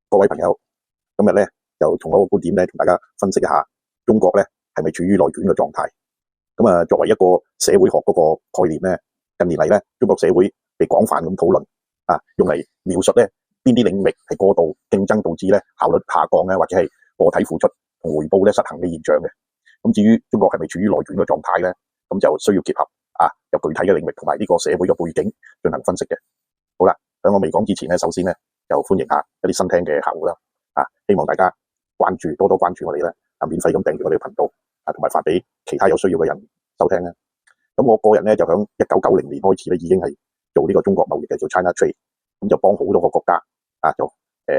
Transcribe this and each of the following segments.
各位朋友，今日咧就從我個觀點咧，同大家分析一下中國咧係咪處於內卷嘅狀態。作為一個社會學嗰個概念咧，近年嚟咧，中國社會被廣泛咁討論用嚟描述咧邊啲領域係過度競爭導致咧效率下降咧，或者係個體付出同回報咧失衡嘅現象嘅。至於中國係咪處於內卷嘅狀態咧，咁就需要結合由具體嘅領域同埋呢個社會嘅背景進行分析嘅。好啦，喺我未講之前咧，首先咧就歡迎下一啲新聽嘅客戶啦，希望大家多多關注我哋咧，免費咁訂閱我哋嘅頻道，同埋發俾其他有需要嘅人收聽啦。咁我個人咧就響1990年開始咧已經係做呢個中國貿易嘅，做 China Trade，咁就幫好多個國家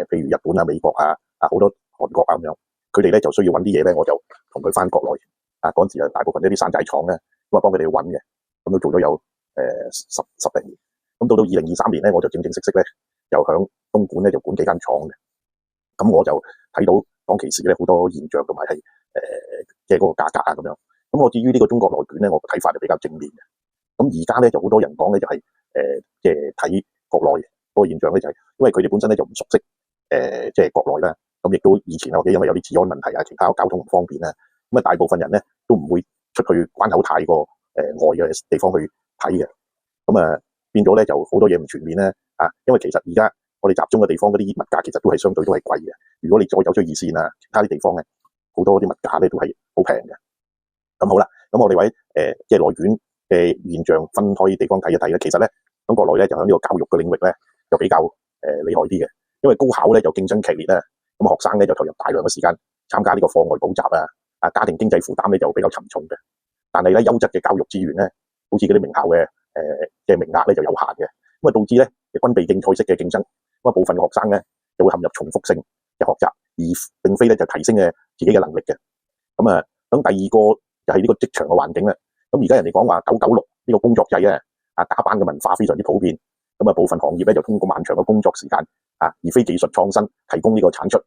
譬如日本啊、美國好多韓國咁樣，佢哋咧就需要揾啲嘢咧，我就同佢翻國內嗰陣時大部分一啲山寨廠咧，咁幫佢哋去揾嘅，咁都做咗有十零年。咁到2023年咧，我就正式咧又響東莞咧就管幾間廠嘅。咁我就睇到當其時咧好多現象同埋係嗰個價格咁樣。咁我至於呢個中國內卷咧，我個睇法就比較正面嘅。咁而家咧就好多人講咧就係睇國內嗰個現象咧，就係因為佢哋本身咧就唔熟悉國內啦。咁亦都以前我記得因為有啲治安問題其他交通唔方便啦。咁大部分人咧都唔會出去關口太過外嘅地方去睇嘅。咁變咗咧就好多嘢唔全面咧因為其實而家我哋集中嘅地方嗰啲物價其實都係相對都係貴嘅。如果你再走出二線其他啲地方咧，好多啲物價咧都係好平嘅。咁好啦，咁我哋為內卷嘅現象分開地方睇一睇咧，其實咧喺國內咧就喺呢個教育嘅領域咧就比較厲害啲嘅，因為高考咧就競爭劇烈啦，咁學生咧就投入大量嘅時間參加呢個課外補習家庭經濟負擔咧就比較沉重嘅。但係咧優質嘅教育資源咧，好似嗰啲名校嘅名額咧就有限嘅，咁導致咧軍備競賽式嘅競爭，咁部分嘅學生咧就會陷入重複性嘅學習，而並非咧就提升自己嘅能力嘅。咁咁第二個就係呢個職場嘅環境啦。咁而家人哋講話996呢個工作制加班嘅文化非常之普遍。咁部分行業咧就通過漫長嘅工作時間而非技術創新提供呢個產出。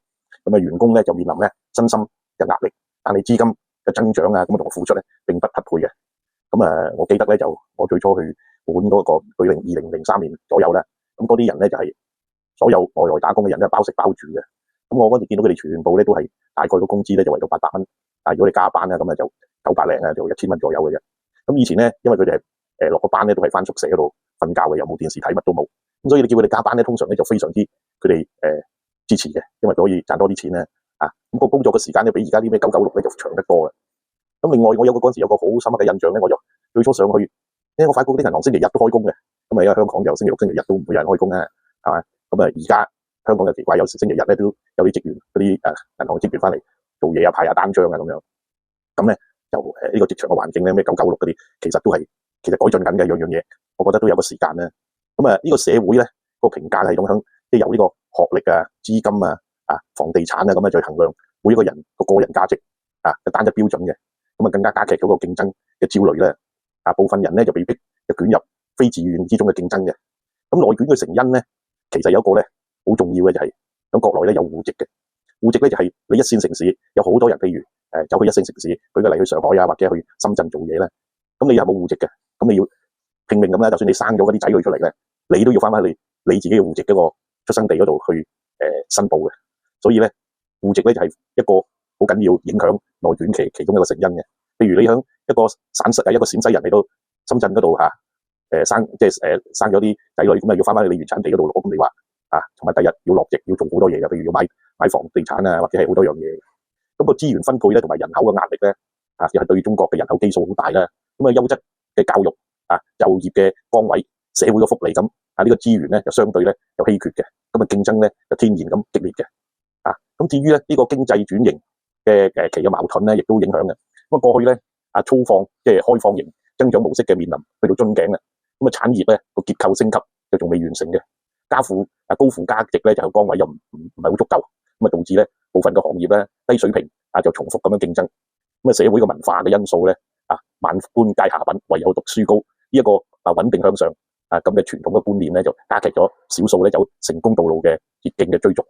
咁員工咧就面臨咧身心嘅壓力，但係資金嘅增長咁同付出咧並不匹配嘅。咁我記得咧就我最初去管嗰個2003年左右咧，咁嗰啲人咧就係所有外來打工嘅人咧包食包住嘅。咁我嗰時見到佢哋全部咧都係大概個工資咧就為到800蚊，如果你加班咁就900零就1000蚊左右嘅啫。咁以前咧因為佢哋係落個班咧都係翻宿舍嗰度瞓覺嘅，又冇電視睇，乜都冇。咁所以你叫佢哋加班咧，通常咧就非常之佢哋支持嘅，因為可以賺多啲錢咧咁個工作嘅時間咧比而家啲咩996咧就長得多嘅。咁另外我嗰陣時有個好深刻嘅印象咧，我就最初上去，因為我發覺啲銀行星期日都開工嘅，咁而家香港就星期六、星期日都唔會有人開工係嘛？咁而家香港就奇怪，有時星期日咧都有啲職員嗰啲銀行嘅職員翻嚟做嘢排下單張咁樣。咁咧就呢個職場嘅環境咧，咩996嗰啲，其實都係改進緊嘅樣嘢，我覺得都有個時間咧。咁呢個社會咧個評價系統響即係由呢個學歷資金房地產咁去衡量每一個人個人價值嘅單一標準嘅。咁更加加劇嗰個競爭嘅焦慮咧。部分人咧就被逼捲入非自願之中嘅競爭嘅。咁內卷嘅成因咧，其實有一個咧好重要嘅就係喺國內咧有戶籍嘅。戶籍咧就係你一線城市有好多人，譬如走去一線城市，舉個例去上海或者去深圳做嘢咧，咁你又冇戶籍嘅，咁你要拼命咁咧，就算你生咗嗰啲仔女出嚟咧，你都要翻你自己嘅戶籍嗰個出生地嗰度去申報嘅。所以咧戶籍咧就係一個好緊要影響內卷其中一個成因嘅。譬如你響一個一個陝西人嚟到深圳嗰度生咗啲仔女，咁要翻你原產地嗰度攞，咁你話同埋第日要落籍要做好多嘢嘅，譬如要買房地產或者係好多樣嘢。咁個資源分配咧同埋人口嘅壓力咧又係對中國嘅人口基數好大啦。咁優質嘅教育就業嘅崗位、社會嘅福利咁呢個資源咧就相對咧有稀缺嘅，咁競爭咧就天然咁激烈嘅。咁至於咧呢個經濟轉型嘅其嘅矛盾咧，亦都影響嘅。咁過去咧粗放即係開放型增長模式嘅面臨去到樽頸啦。咁產業咧個結構升級就仲未完成嘅，高附加值咧就崗位又唔係好足夠，咁導致咧部分嘅行業咧低水平就重複咁樣競爭。咁社會嘅文化嘅因素咧萬般皆下品，唯有讀書高呢一個穩定向上咁嘅傳統嘅觀念咧，就加劇咗少數咧走成功道路嘅捷徑嘅追逐。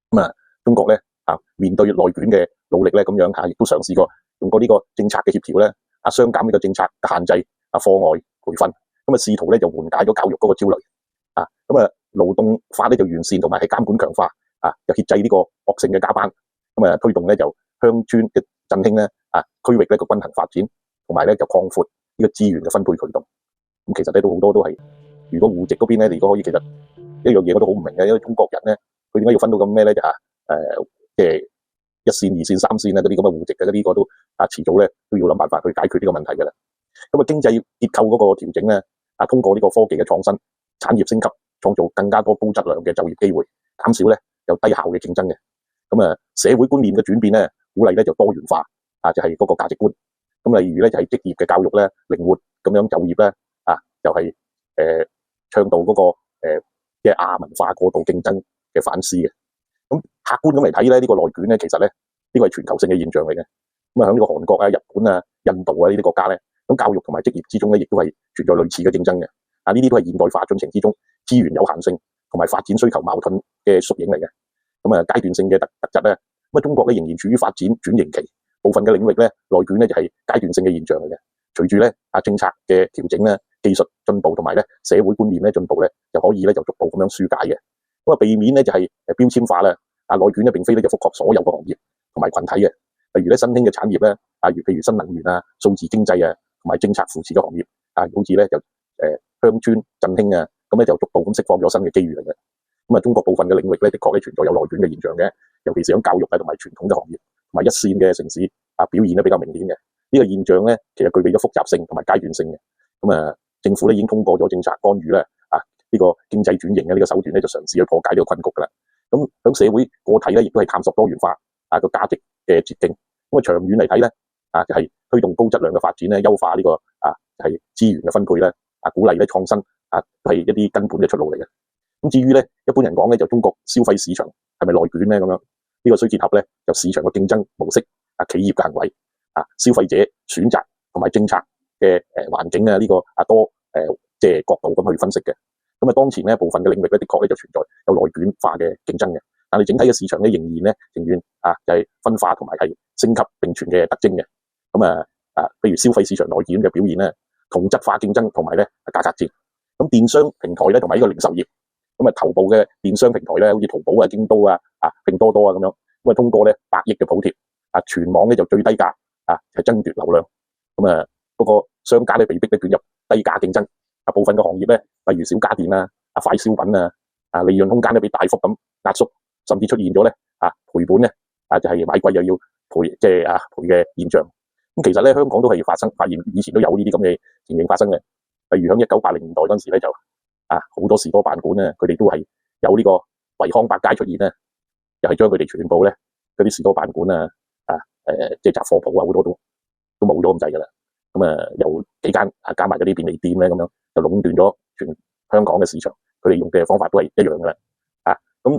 咁中國咧面對內卷嘅努力咧，咁樣亦都嘗試過用過呢個政策嘅協調咧雙減呢個政策嘅限制課外培訓，咁試圖咧就緩解咗教育嗰個焦慮。咁勞動法咧就完善同埋係監管強化就遏制呢個惡性嘅加班，咁推動咧就鄉村嘅振興咧區域咧個均衡發展，同埋咧就擴闊呢個資源嘅分配渠道。咁其實咧都好多都係，如果戶籍嗰邊咧，如果可以，其實一樣嘢我都好唔明嘅，因為中國人咧佢點解要分到咁咩咧？就即係1線、2線、3線嗰啲咁嘅戶籍嘅，呢個都遲早咧都要諗辦法去解決呢個問題嘅啦。咁經濟結構嗰個調整咧通過呢個科技嘅創新、產業升級，創造更加多高質量嘅就業機會，減少咧有低效嘅競爭嘅。咁社會觀念嘅轉變咧，鼓勵咧就多元化就係嗰個價值觀。咁例如咧就係職業嘅教育咧，靈活咁樣就業咧就係倡導嗰個即係亞文化過度競爭嘅反思嘅。咁客觀咁嚟睇咧，呢個內卷咧其實咧呢個係全球性嘅現象嚟嘅。咁喺呢個韓國日本印度呢啲國家咧，咁教育同埋職業之中咧，亦都係存在類似嘅競爭嘅。呢啲都係現代化進程之中資源有限性同埋發展需求矛盾嘅縮影嚟嘅。咁階段性嘅特質咧，中國咧仍然處於發展轉型期，部分嘅領域咧內卷咧就係階段性嘅現象嚟嘅。隨住咧政策嘅調整咧，技術進步同埋咧社會觀念咧進步咧，就可以咧就逐步咁樣疏解嘅。咁避免咧就係標籤化啦。內卷咧並非咧就覆蓋所有嘅行業同埋群體嘅。例如咧新興嘅產業咧譬如新能源數字經濟同埋政策扶持嘅行業好似咧就鄉村振興咁咧就逐步咁釋放咗新嘅機遇嚟嘅。咁中國部分嘅領域咧的確咧存在有內卷嘅現象嘅，尤其是喺教育同埋傳統嘅行業同埋1線嘅城市表現得比較明顯嘅。呢個現象咧其實具備咗複雜性同埋階段性嘅。咁政府咧已經通過咗政策干預咧呢個經濟轉型嘅呢個手段咧，就嘗試去破解呢個困局噶啦。咁喺社會個體咧亦都係探索多元化個價值嘅捷徑。咁長遠嚟睇咧就係推動高質量嘅發展咧，優化呢個係資源嘅分配咧鼓勵咧創新都係一啲根本嘅出路嚟嘅。咁至於咧一般人講咧就中國消費市場係咪內卷咧咁樣？呢個需結合咧就市場嘅競爭模式企業嘅行為消費者選擇同埋政策嘅環境呢個多即係角度咁去分析嘅。咁當前咧部分嘅領域咧的確咧就存在有內卷化嘅競爭嘅，但係整體嘅市場咧仍然就係分化同埋係升級並存嘅特徵嘅。咁譬如消費市場內卷嘅表現咧，同質化競爭同埋咧價格戰。咁電商平台咧同埋呢個零售業，咁頭部嘅電商平台咧，好似淘寶京東拼多多咁樣，咁通過咧100億嘅補貼全網咧就最低價係爭奪流量。咁嗰個商家咧被逼咧捲入低價競爭。部分嘅行業咧，例如小家電快消品利潤空間咧被大幅咁壓縮，甚至出現咗咧賠本咧就係買貴又要賠即係賠嘅現象。咁其實咧香港都係發現以前都有呢啲咁嘅情形發生嘅。例如喺1980年代嗰陣時咧就好多士多辦館咧，佢哋都係有呢個惠康百佳出現咧，又係將佢哋全部咧嗰啲士多辦館即係雜貨鋪好多都冇咗咁滯噶啦。咁有幾間加埋嗰啲便利店咧咁樣，就壟斷咗全香港嘅市場。佢哋用嘅方法都係一樣噶啦。咁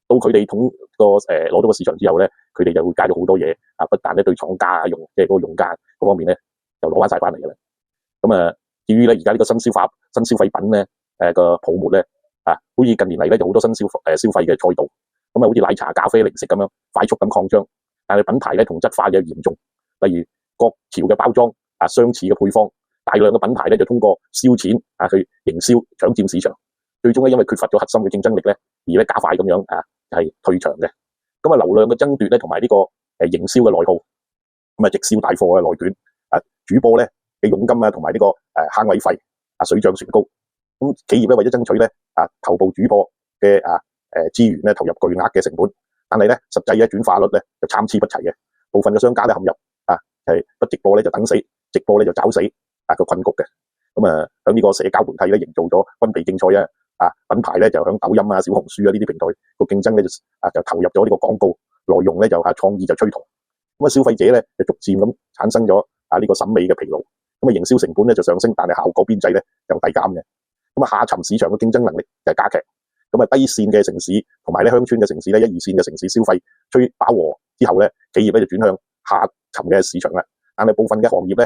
到佢哋攞到個市場之後咧，佢哋就會加咗好多嘢不但咧對廠家即係嗰個用家嗰方面咧，就攞翻晒翻嚟噶啦。咁至於咧而家呢個新消費品咧個泡沫咧好似近年嚟咧就好多新消費嘅賽道。咁好似奶茶、咖啡、零食咁樣快速咁擴張，但係品牌咧同質化嘅嚴重。例如國潮嘅包裝相似嘅配方，大量嘅品牌咧就通過燒錢去營銷搶佔市場，最終咧因為缺乏咗核心嘅競爭力咧，而咧加快咁樣係退場嘅。咁流量嘅爭奪咧同埋呢個營銷嘅內耗，咁直銷大貨嘅內卷主播咧嘅佣金同埋呢個慳位費水漲船高。咁企業咧為咗爭取咧頭部主播嘅資源咧投入巨額嘅成本，但係咧實際嘅轉化率咧就參差不齊嘅。部分嘅商家咧陷入係不直播咧就等死，直播咧就找死個困局嘅。咁喺呢個社交媒體咧營造咗軍備競賽品牌咧就喺抖音小紅書呢啲平台個競爭咧就投入咗呢個廣告內容咧就創意就趨同。咁消費者咧就逐漸咁產生咗呢個審美嘅疲勞。咁營銷成本咧就上升，但係效果邊際咧就遞減嘅。咁下沉市場嘅競爭能力就加劇。咁低線嘅城市同埋咧鄉村嘅城市咧，1、2線嘅城市消費趨飽和之後咧，企業咧就轉向下沉嘅市場啦。但係部分嘅行業咧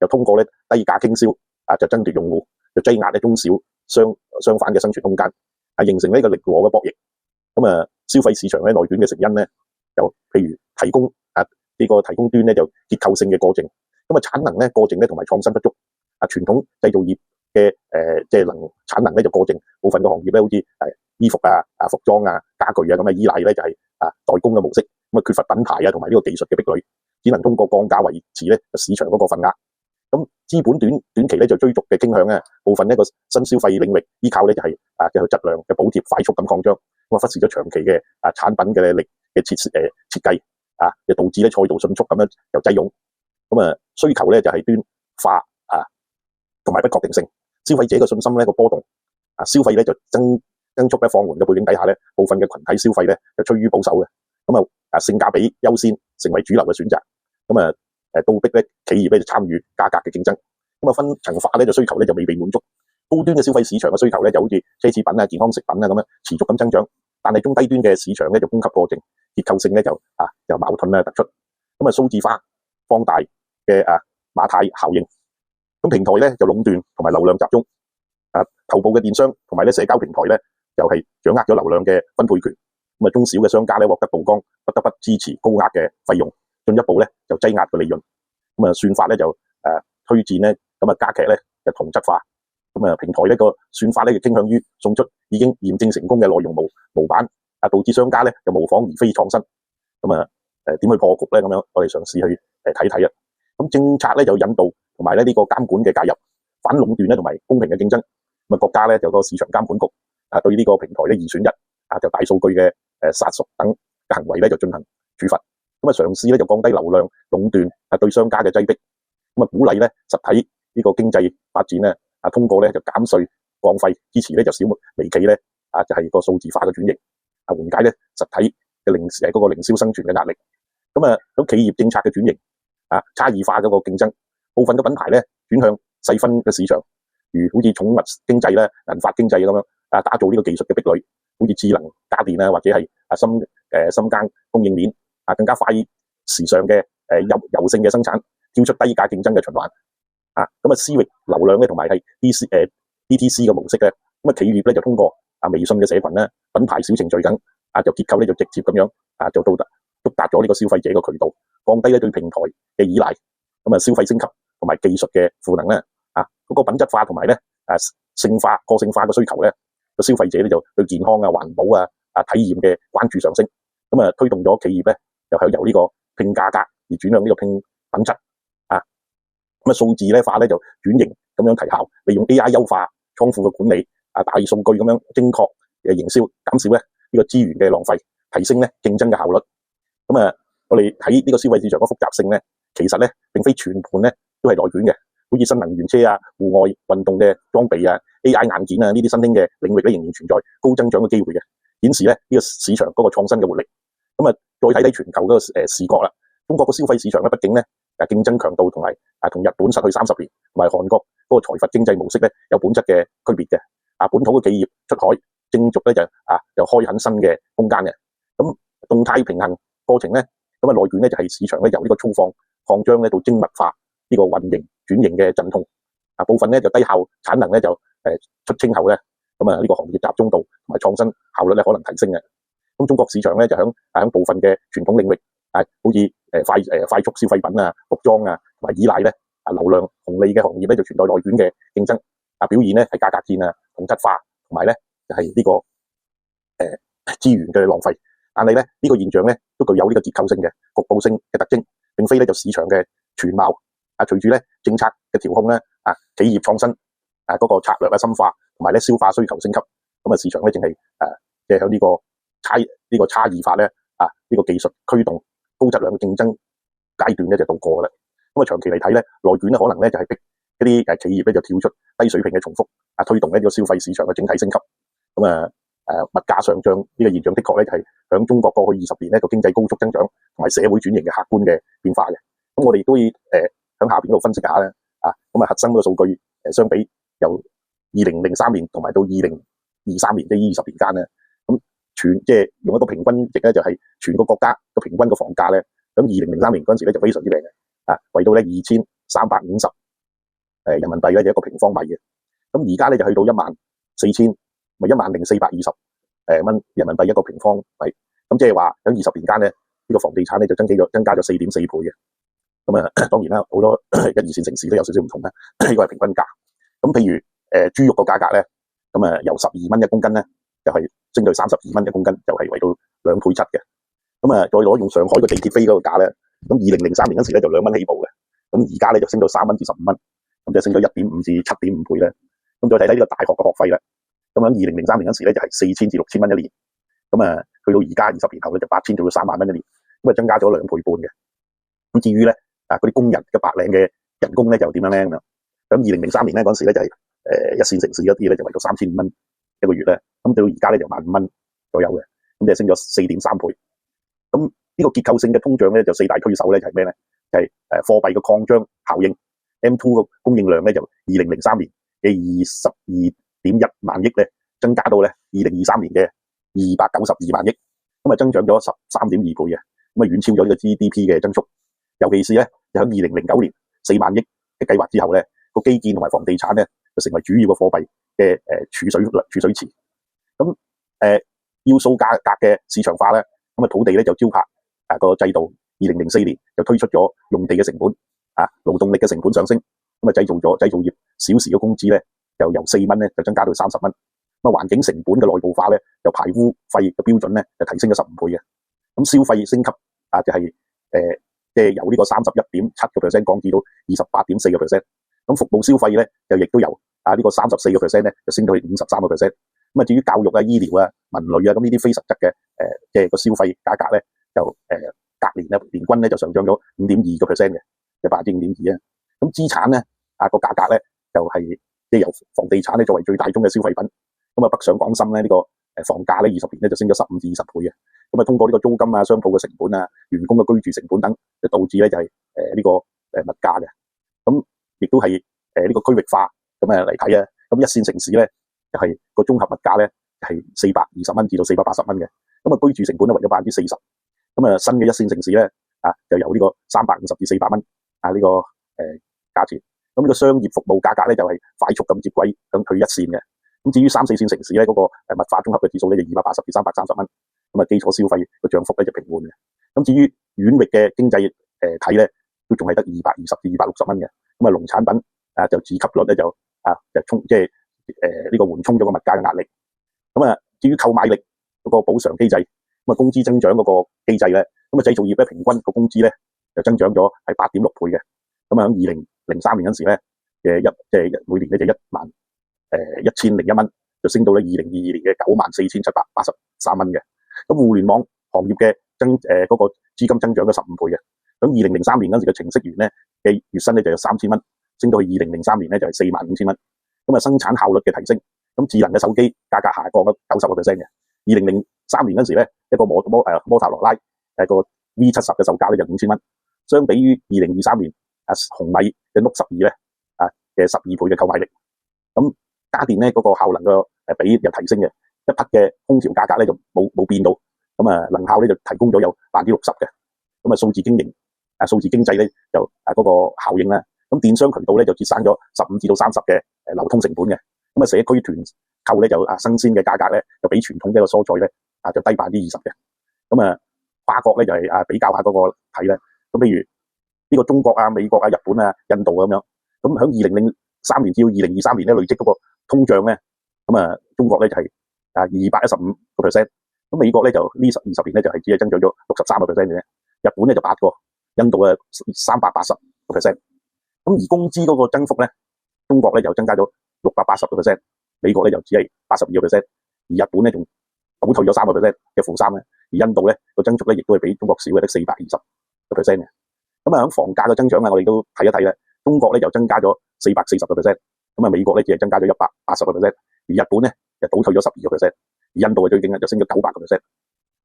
又通過咧低價傾銷就爭奪用戶，就擠壓咧中小商販嘅生存空間，形成呢個力羅嘅博弈。咁消費市場咧內卷嘅成因咧，就譬如提供呢個提供端咧就結構性嘅過剩，咁產能咧過剩咧同埋創新不足。傳統製造業嘅即係產能咧就過剩，部分嘅行業咧好似衣服服裝家具咁依賴咧就係代工嘅模式，咁缺乏品牌同埋呢個技術嘅壁壘，只能通過降價維持咧市場嗰個份額。咁資本短期咧就追逐嘅傾向咧，部分一個新消費領域依靠咧就係質量嘅補貼快速咁擴張，咁忽視咗長期嘅產品嘅設計就導致咧賽道迅速咁樣又擠擁。咁需求咧就係端化同埋不確定性，消費者嘅信心咧個波動消費咧就增速咧放緩嘅背景底下咧，部分嘅群體消費咧就趨於保守嘅，咁性價比優先成為主流嘅選擇，咁倒逼咧企業咧就參與價格嘅競爭，咁分層化咧就需求咧就未被滿足，高端嘅消費市場嘅需求咧就好似奢侈品健康食品咁樣持續咁增長，但係中低端嘅市場咧就供給過剩，結構性咧就矛盾突出，咁數字化放大嘅馬太效應，咁平台咧就壟斷同埋流量集中，頭部嘅電商同埋咧社交平台咧就係掌握咗流量嘅分配權，咁中小嘅商家咧獲得曝光，不得不支持高額嘅費用，進一步咧就擠壓個利潤，咁算法咧就推薦咧加劇咧就同質化，咁平台呢個算法咧就傾向於送出已經驗證成功嘅內容模板，導致商家咧就模仿而非創新，咁點去破局咧？咁樣我哋嘗試去睇睇啊。咁政策咧就引導同埋呢個監管嘅介入，反壟斷咧同埋公平嘅競爭，咁國家咧就個市場監管局對呢個平台咧2選1就大數據嘅殺熟等嘅行為咧就進行處罰，咁嘗試咧就降低流量壟斷對商家嘅擠迫，咁鼓勵咧實體呢個經濟發展咧通過咧就減稅降費，支持咧就小微企咧就係個數字化嘅轉型，緩解咧實體嘅嗰個零售生存嘅壓力。咁企業政策嘅轉型差異化嗰個競爭，部分嘅品牌咧轉向細分嘅市場，如好似寵物經濟咧、銀髮經濟咁樣打造呢個技術嘅壁壘，好似智能家電或者係深耕供應鏈更加快時尚嘅柔性嘅生產，跳出低價競爭嘅循環私域流量咧同埋係DTC 嘅模式咧，企業咧就通過微信嘅社群咧、品牌小程序等就結構咧就直接咁樣就觸達咗呢個消費者嘅渠道，降低咧對平台嘅依賴，消費升級同埋技術嘅賦能咧嗰個品質化同埋咧性化個性化嘅需求咧，個消費者咧就對健康環保體驗嘅關注上升，推動咗企業咧就係由呢個拼價格而轉向呢個拼品質數字化咧就轉型咁樣提效，利用 AI 優化倉庫嘅管理大數據咁樣精確嘅營銷，減少咧呢個資源嘅浪費，提升咧競爭嘅效率。我哋睇呢個消費市場嘅複雜性咧，其實咧並非全盤咧都係內卷嘅，好似新能源車戶外運動嘅裝備AI 硬件呢啲新興嘅領域咧仍然存在高增長嘅機會嘅，顯示咧呢個市場嗰個創新嘅活力。再睇睇全球嗰個視覺啦，中國個消費市場咧畢竟咧競爭強度同埋同日本失去30年，同埋韓國嗰個財閥經濟模式咧有本質嘅區別嘅。本土嘅企業出海正逐咧就開墾新嘅空間嘅。咁動態平衡過程咧，內卷咧就係市場咧由呢個粗放擴張咧到精密化呢個運營轉型嘅陣痛。部分咧就低效產能咧就出清後咧，呢個行業集中度同埋創新效率咧可能提升嘅。咁中國市場咧就響部分嘅傳統領域好似快速消費品服裝同埋依賴咧流量紅利嘅行業咧就存在內卷嘅競爭表現咧係價格戰同質化，同埋咧就係呢個資源嘅浪費。但係咧呢個現象咧都具有呢個結構性嘅局部性嘅特徵，並非咧就市場嘅全貌。隨住咧政策嘅調控咧企業創新嗰個策略深化，同埋咧消化需求升級，市場咧淨係即係響呢個差異化咧呢個技術驅動高質量嘅競爭階段咧就度過啦。長期嚟睇咧，內卷咧可能咧就係逼一啲企業咧就跳出低水平嘅重複推動呢個消費市場嘅整體升級。物價上漲呢個現象的確咧就係響中國過去20年呢個經濟高速增長同埋社會轉型嘅客觀嘅變化嘅。咁我哋都要響下邊度分析下咧核心嗰個數據相比由2003年同埋到2023年即係20年間咧，即係用一個平均值咧就係全個國家個平均個房價咧，咁2003年嗰陣時咧就非常之平嘅為到咧2350人民幣咧就一個平方米嘅。咁而家咧就去到14000咪10420蚊人民幣一個平方米。咁即係話喺20年間咧呢個房地產咧就增加咗4.4倍嘅。當然啦，好多1、2線城市都有少少唔同啦，呢個係平均價。咁譬如豬肉個價格咧，由12蚊1公斤咧就係升到32蚊一公斤，就係為到2倍7嘅。咁再攞用上海個地鐵飛嗰個價咧，咁2003年嗰時咧就2蚊起步嘅，咁而家咧就升到3蚊至15蚊，咁就升咗1.5至7.5倍咧。咁再睇睇呢個大學嘅學費啦，咁喺2003年嗰時咧就係4000至6000蚊一年，咁去到而家20年後咧就8000到3萬蚊一年，咁增加咗2倍半嘅。咁至於咧嗰啲工人嘅白領嘅人工咧就點樣咧咁樣？咁2003年咧嗰時咧就係一線城市嗰啲咧就為到3500蚊一個月咧，咁到而家咧就15000蚊左右嘅，咁就升咗4.3倍。咁呢個結構性嘅通脹咧就4大推手咧就係咩咧？就係貨幣嘅擴張效應 ，M2 個供應量咧就2003年嘅22.1萬億咧，增加到咧2023年嘅292萬億，咁增長咗13.2倍嘅，咁遠超咗呢個 GDP 嘅增速。尤其是咧，就喺2009年4萬億嘅計劃之後咧，個基建同埋房地產咧就成為主要嘅貨幣嘅儲水池。咁要素價格嘅市場化咧，咁土地咧就招拍個制度，2004年就推出咗用地嘅成本勞動力嘅成本上升，咁製造業小時嘅工資咧就由4蚊咧就增加到30蚊。咁環境成本嘅內部化咧，就排污費嘅標準咧就提升咗15倍嘅。咁消費升級就係即係由呢個31.7% 降至到28.4%。咁服務消費咧就亦都由呢個34% 咧就升到去53%。咁至於教育啊、醫療啊、文旅啊，咁呢啲非實質嘅即係個消費價格咧，就隔年咧年均咧就上漲咗5.2%嘅，就5.2%啊。咁資產咧個價格咧就係即係由房地產咧作為最大宗嘅消費品，咁北上廣深咧呢個房價咧20年咧就升咗15至20倍嘅。咁通過呢個租金啊、商鋪嘅成本啊、員工嘅居住成本等，就導致咧就係呢個物價嘅。咁亦都係呢個區域化咁嚟睇啊。咁一線城市咧就係個綜合物價咧係420蚊至到480蚊嘅。咁居住成本咧為咗40%。咁新嘅一線城市咧就由呢個350至400蚊呢個價錢。咁呢個商業服務價格咧就係快速咁接軌咁去一線嘅。咁至於3、4線城市咧嗰個物化綜合嘅指數咧就280至330蚊。咁基礎消費個漲幅咧就平緩嘅。咁至於縣域嘅經濟體咧都仲係得220至260蚊嘅。咁農產品就自給率咧就即係呢個緩衝咗個物價嘅壓力。咁至於購買力嗰個補償機制，咁工資增長嗰個機制咧，咁製造業咧平均個工資咧就增長咗係8.6倍嘅。咁喺2003年嗰時咧即係每年咧就11001蚊，就升到咧2022年嘅94783蚊嘅。咁互聯網行業嘅嗰個資金增長咗15倍嘅。咁2003年嗰時嘅程式員咧嘅月薪咧就有3000蚊，升到去2003年咧就係45000蚊。咁生產效率嘅提升，咁智能嘅手機價格下降咗90% 嘅。2003年嗰時咧一個摩托羅拉個 V70 嘅售價咧就5000蚊，相比於2023年紅米嘅 Note 12咧嘅12倍嘅購買力。咁家電咧嗰個效能嘅比又提升嘅。一匹嘅空調價格咧就冇變到，咁能效咧就提供咗有60%嘅。咁數字經營數字經濟咧就嗰個效應啦。咁電商渠道咧就節省咗15至到30嘅流通成本嘅。咁社區團購咧就新鮮嘅價格咧就比傳統嘅個蔬菜咧就低20%嘅。咁跨國咧就係比較下嗰個睇咧。咁譬如呢個中國啊、美國啊、日本啊、印度咁樣。咁喺2003年至到2023年咧累積嗰個通脹咧，咁中國咧就係215%，咁美國咧就呢20年咧就係只係增長咗63%嘅啫，日本咧就8個，印度380%，咁而工資嗰個增幅咧，中國咧就增加咗680%，美國咧就只係82%，而日本咧仲倒退咗3%嘅負3咧，而印度咧個增速咧亦都係比中國少嘅，得420%嘅。咁喺房價嘅增長啊，我哋都睇一睇咧，中國咧就增加咗440%，咁美國咧只係增加咗180%，而日本咧就倒退咗12%，而印度嘅最勁就升咗900%。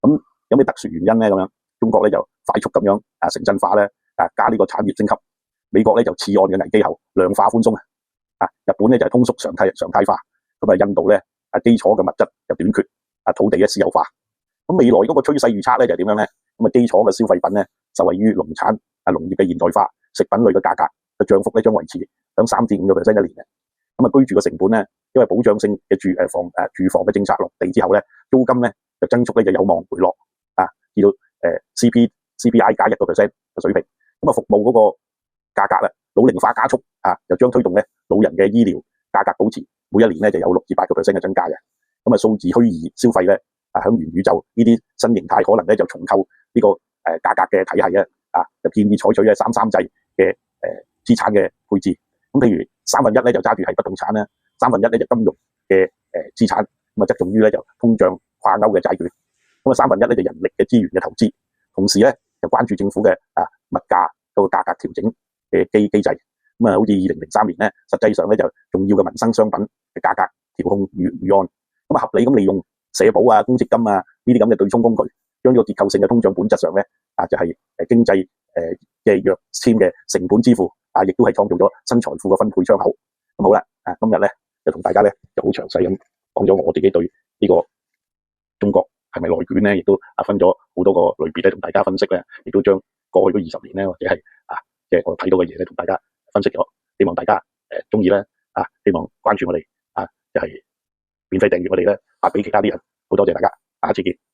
咁有咩特殊原因咧？咁樣中國咧就快速咁樣城鎮化咧，加呢個產業升級。美國咧就次按嘅危機後量化寬鬆日本咧就係通縮常態化。咁印度咧基礎嘅物質就短缺，土地嘅私有化。咁未來嗰個趨勢預測咧就係點樣咧？咁基礎嘅消費品咧受惠於農業嘅現代化，食品類嘅價格嘅漲幅咧將維持響3至5%一年嘅。咁居住嘅成本咧，因為保障性嘅住房嘅政策落地之後咧，租金咧就增速咧就有望回落至到CPI 加1%嘅水平。咁服務嗰個價格啦，老齡化加速就將推動咧老人嘅醫療價格保持每一年咧就有6至8%嘅增加嘅。咁啊數字虛擬消費咧響元宇宙呢啲新形態可能咧就重構呢個價格嘅體系就建議採取嘅3制嘅資產嘅配置。咁譬如1/3咧就揸住係不動產啦，1/3咧就金融嘅資產，咁啊側重於咧就通脹掛鈎嘅債券，咁啊1/3咧就人力嘅資源嘅投資，同時咧就關注政府嘅物價個價格調整嘅機制。咁好似2003年咧，實際上咧就重要嘅民生商品嘅價格調控預案，咁合理咁利用社保公積金呢啲咁嘅對沖工具，將呢個結構性嘅通脹本質上咧就係經濟嘅躍遷嘅成本支付亦都係創造咗新財富嘅分配窗口。咁好啦，今日咧就同大家咧就好詳細咁講咗我自己對呢個中國係咪內卷咧，亦都分咗好多個類別咧同大家分析咧，亦都將過去嗰20年咧或者係即係我睇到嘅嘢咧同大家分析咗，希望大家中意啦，希望關注我哋就係免費訂閱我哋咧，俾其他啲人，好多謝大家，下次見。